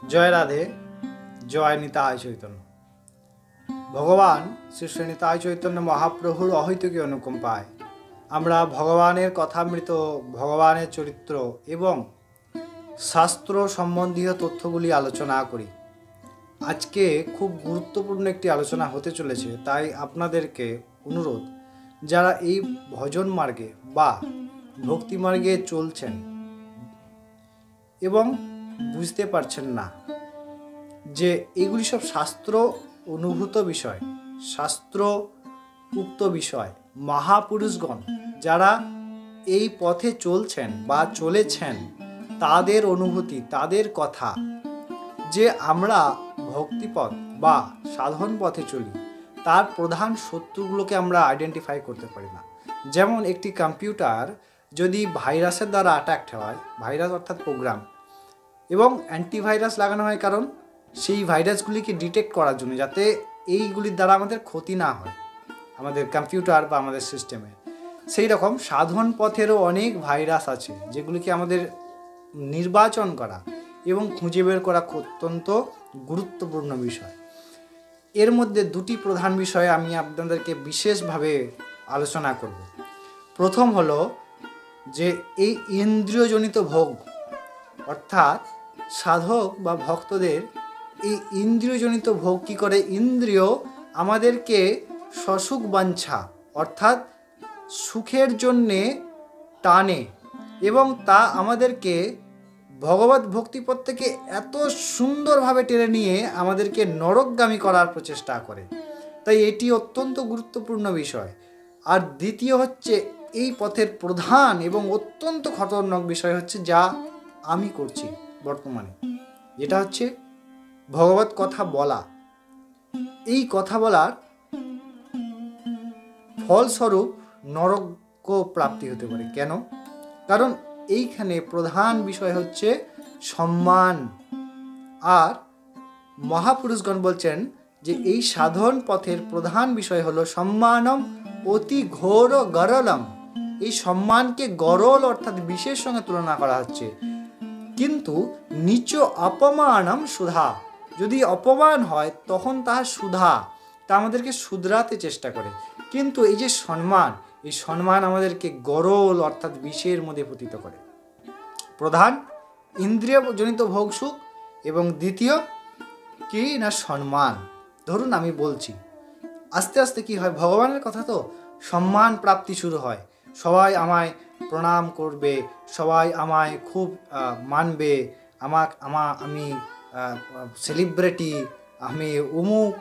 জয় রাধে, জয় নিতাই চৈতন্য। ভগবান শ্রী নিতাই চৈতন্য মহাপ্রভুর অহৈতুকী অনুকম্পায় আমরা ভগবানের কথামৃত, ভগবানের চরিত্র এবং শাস্ত্র সম্বন্ধীয় তথ্যগুলি আলোচনা করি। আজকে খুব গুরুত্বপূর্ণ একটি আলোচনা হতে চলেছে, তাই আপনাদেরকে অনুরোধ, যারা এই ভজন মার্গে বা ভক্তি মার্গে চলছেন এবং বুঝতে পারছেন না যে এগুলি সব শাস্ত্র অনুভূত বিষয়, শাস্ত্র উক্ত বিষয়, মহাপুরুষগণ যারা এই পথে চলছেন বা চলেছেন তাদের অনুভূতি, তাদের কথা, যে আমরা ভক্তিপথ বা সাধন পথে চলি, তার প্রধান শত্রুগুলোকে আমরা আইডেন্টিফাই করতে পারি না। যেমন একটি কম্পিউটার যদি ভাইরাসের দ্বারা অ্যাটাক্ট হয়, ভাইরাস অর্থাৎ প্রোগ্রাম, এবং অ্যান্টিভাইরাস লাগানো হয় কারণ সেই ভাইরাসগুলিকে ডিটেক্ট করার জন্য, যাতে এইগুলির দ্বারা আমাদের ক্ষতি না হয় আমাদের কম্পিউটার বা আমাদের সিস্টেমে। সেই রকম সাধন পথেরও অনেক ভাইরাস আছে যেগুলিকে আমাদের নির্বাচন করা এবং খুঁজে বের করা অত্যন্ত গুরুত্বপূর্ণ বিষয়। এর মধ্যে দুটি প্রধান বিষয় আমি আপনাদেরকে বিশেষভাবে আলোচনা করব। প্রথম হলো যে এই ইন্দ্রিয়জনিত ভোগ, অর্থাৎ সাধক বা ভক্তদের এই ইন্দ্রিয়জনিত ভোগ কী করে। ইন্দ্রিয় আমাদেরকে সসুখ বাঞ্ছা, অর্থাৎ সুখের জন্যে টানে এবং তা আমাদেরকে ভগবত ভক্তিপথ থেকে এত সুন্দরভাবে টেনে নিয়ে আমাদেরকে নরকগামী করার প্রচেষ্টা করে। তাই এটি অত্যন্ত গুরুত্বপূর্ণ বিষয়। আর দ্বিতীয় হচ্ছে এই পথের প্রধান এবং অত্যন্ত খতরনাক বিষয় হচ্ছে যা আমি করছি বর্তমানে, যেটা হচ্ছে ভগবত কথা বলা। এই কথা বলার ফলস্বরূপ নরক প্রাপ্তি হতে পারে। কেন? কারণ এইখানে প্রধান বিষয় হচ্ছে সম্মান। আর মহাপুরুষগণ বলছেন যে এই সাধন পথের প্রধান বিষয় হলো সম্মানম অতি ঘোর গরলম। এই সম্মানকে গরল অর্থাৎ বিশেষ সঙ্গে তুলনা করা হচ্ছে। কিন্তু নিচ অপমানম সুধা, যদি অপমান হয় তখন তাহার সুধা, তা আমাদেরকে শুধরাতে চেষ্টা করে। কিন্তু এই যে সম্মান, এই সম্মান আমাদেরকে গরল অর্থাৎ বিষের মধ্যে পতিত করে। প্রধান ইন্দ্রিয়জনিত ভোগ সুখ এবং দ্বিতীয় কি না সম্মান। ধরুন আমি বলছি, আস্তে আস্তে কি হয়, ভগবানের কথা তো সম্মান প্রাপ্তি শুরু হয়। সবাই আমায় প্রণাম করবে, সবাই আমায় খুব মানবে, আমি সেলিব্রিটি, আমি অমুক।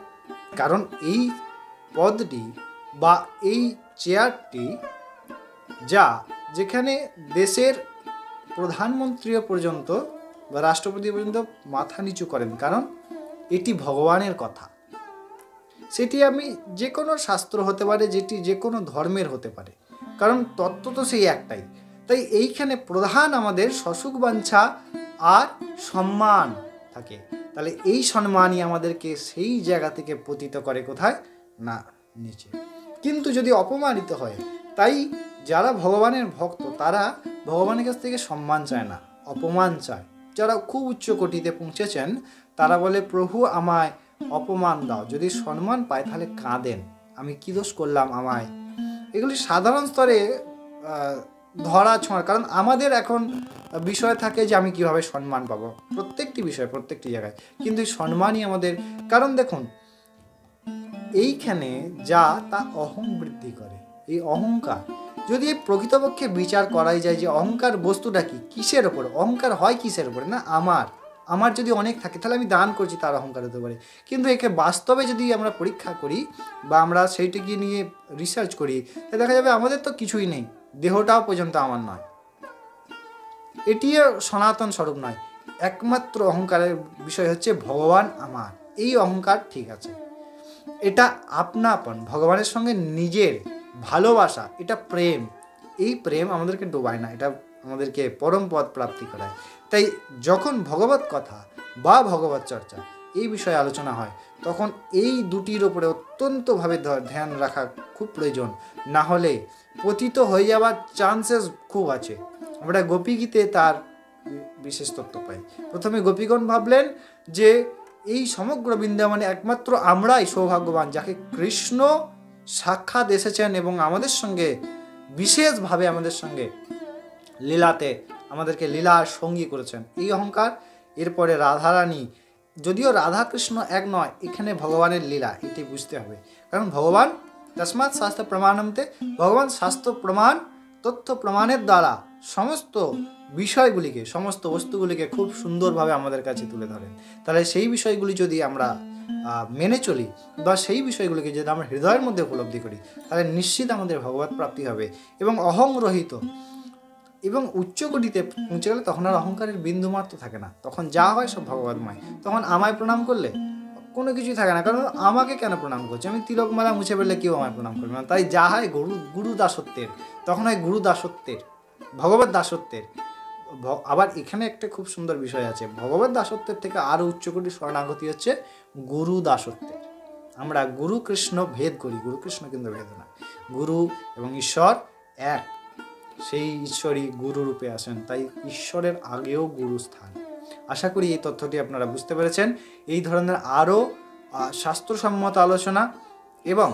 কারণ এই পদটি বা এই চেয়ারটি যা, যেখানে দেশের প্রধানমন্ত্রীও পর্যন্ত বা রাষ্ট্রপতি পর্যন্ত মাথা নিচু করেন, কারণ এটি ভগবানের কথা। সেটি আমি যে কোনো শাস্ত্র হতে পারে, যেটি যে কোনো ধর্মের হতে পারে, কারণ তত্ত্ব তো সেই একটাই। তাই এইখানে প্রধান আমাদের সসুখ বাঞ্ছা আর সম্মান থাকে। তাহলে এই সম্মানই আমাদেরকে সেই জায়গা থেকে পতিত করে কোথায় না নিচে। কিন্তু যদি অপমানিত হয়, তাই যারা ভগবানের ভক্ত তারা ভগবানের কাছ থেকে সম্মান চায় না, অপমান চায়। যারা খুব উচ্চ কোটিতে পৌঁছেছেন তারা বলে, প্রভু আমায় অপমান দাও। যদি সম্মান পায় তাহলে কাঁদেন, আমি কী দোষ করলাম আমায়। এগুলি সাধারণ স্তরে ধরা ছোঁয়ার, কারণ আমাদের এখন বিষয় থাকে যে আমি কিভাবে সম্মান পাবো, প্রত্যেকটি বিষয় প্রত্যেকটি জায়গায়। কিন্তু সম্মানই আমাদের, কারণ দেখুন এইখানে যা তা অহং বৃদ্ধি করে। এই অহংকার যদি প্রকৃতপক্ষে বিচার করাই যায় যে অহংকার বস্তুটা কি, কিসের ওপর অহংকার হয়, কিসের উপরে না আমার যদি অনেক থাকে তাহলে আমি দান করছি, তার অহংকার হতে পারে। কিন্তু একে বাস্তবে যদি আমরা পরীক্ষা করি বা আমরা সেইটিকে নিয়ে রিসার্চ করি, তাহলে দেখা যাবে আমাদের তো কিছুই নেই, দেহটাও পর্যন্ত আমার নয়, এটিও সনাতন স্বরূপ নয়। একমাত্র অহংকারের বিষয় হচ্ছে ভগবান আমার। এই অহংকার ঠিক আছে, এটা আপনাপন, ভগবানের সঙ্গে নিজের ভালোবাসা, এটা প্রেম। এই প্রেম আমাদেরকে ডোবায় না, এটা আমাদেরকে পরম পদ প্রাপ্তি করায়। তাই যখন ভগবত কথা বা ভগবত চর্চা এই বিষয়ে আলোচনা হয়, তখন এই দুটির ওপরে অত্যন্তভাবে ধ্যান রাখা খুব প্রয়োজন। না হলে পতিত হয়ে যাওয়ার চান্সেস খুব আছে। আমরা গোপী গীতে তার বিশেষ তত্ত্ব পাই। প্রথমে গোপীগণ ভাবলেন যে এই সমগ্র বৃন্দাবনে একমাত্র আমরাই সৌভাগ্যবান যাকে কৃষ্ণ সাক্ষাৎ এসেছেন এবং আমাদের সঙ্গে বিশেষভাবে আমাদের সঙ্গে লীলাতে আমাদেরকে লীলার সঙ্গী করেছেন, এই অহংকার। এরপরে রাধারানী, যদিও রাধা কৃষ্ণ এক নয়, এখানে ভগবানের লীলা, এটি বুঝতে হবে। কারণ ভগবান তসমাৎ শাস্ত্র প্রমাণমতে, ভগবান শাস্ত্র প্রমাণ তথ্য প্রমাণের দ্বারা সমস্ত বিষয়গুলিকে, সমস্ত বস্তুগুলিকে খুব সুন্দরভাবে আমাদের কাছে তুলে ধরেন। তাহলে সেই বিষয়গুলি যদি আমরা মেনে চলি বা সেই বিষয়গুলিকে যদি আমরা হৃদয়ের মধ্যে উপলব্ধি করি, তাহলে নিশ্চিত আমাদের ভগবত প্রাপ্তি হবে। এবং অহংরহিত এবং উচ্চকোটিতে পৌঁছে গেলে তখন আর অহংকারের বিন্দুমাত্র থাকে না, তখন যা হয় সব ভগবতময়। তখন আমায় প্রণাম করলে কোনো কিছুই থাকে না, কারণ আমাকে কেন প্রণাম করছে, আমি তিলকমালা মুছে ফেললে কেউ আমায় প্রণাম করবে না। তাই যা হয় গুরু দাসত্বের, তখন হয় গুরু দাসত্বের, ভগবত দাসত্বের। আবার এখানে একটা খুব সুন্দর বিষয় আছে, ভগবত দাসত্বের থেকে আরও উচ্চকোটির শরণাগতি হচ্ছে গুরু দাসত্বের। আমরা গুরু কৃষ্ণ ভেদ করি, গুরু কৃষ্ণ কিন্তু ভেদ না, গুরু এবং ঈশ্বর এক, সেই ঈশ্বরই গুরু রূপে আসেন, তাই ঈশ্বরের আগেও গুরু স্থান। আশা করি এই তথ্যটি আপনারা বুঝতে পেরেছেন। এই ধরনের আরও শাস্ত্রসম্মত আলোচনা এবং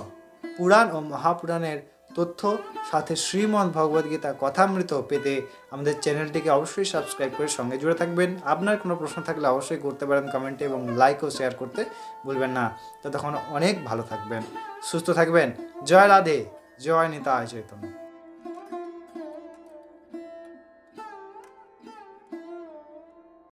পুরাণ ও মহাপুরাণের তথ্য সাথে শ্রীমদ্ ভগবদ্গীতা কথামৃত পেতে আমাদের চ্যানেলটিকে অবশ্যই সাবস্ক্রাইব করে সঙ্গে জুড়ে থাকবেন। আপনার কোনো প্রশ্ন থাকলে অবশ্যই করতে পারেন কমেন্টে, এবং লাইক ও শেয়ার করতে ভুলবেন না। ততক্ষণ অনেক ভালো থাকবেন, সুস্থ থাকবেন। জয় রাধে, জয় নিতাই চৈতন্য।